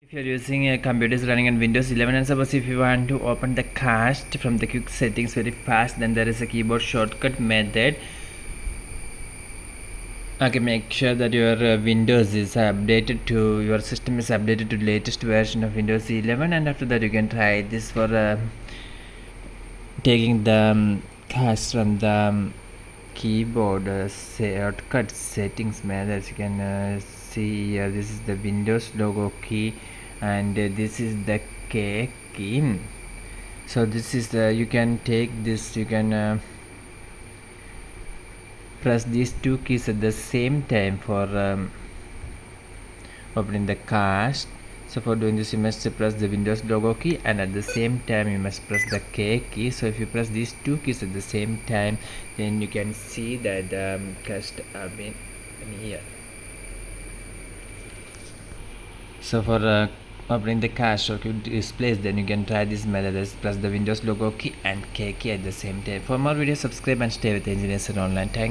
If you're using a computer running on Windows 11, and suppose if you want to open the cast from the quick settings very fast, then there is a keyboard shortcut method. Okay, make sure that your Windows is updated to your system is updated to latest version of Windows 11, and after that you can try this for taking the cast from the keyboard shortcut settings method. As you can see here, this is the Windows logo key, and this is the K key. So this is the you can take this, you can press these two keys at the same time for opening the cast. So for doing this, you must press the Windows logo key, and at the same time you must press the K key. So if you press these two keys at the same time, then you can see that the cast have been here. So for opening the cache or quick displays, then you can try this method as press the Windows logo key and K key at the same time. For more videos, subscribe and stay with Engineers Online. Thank you.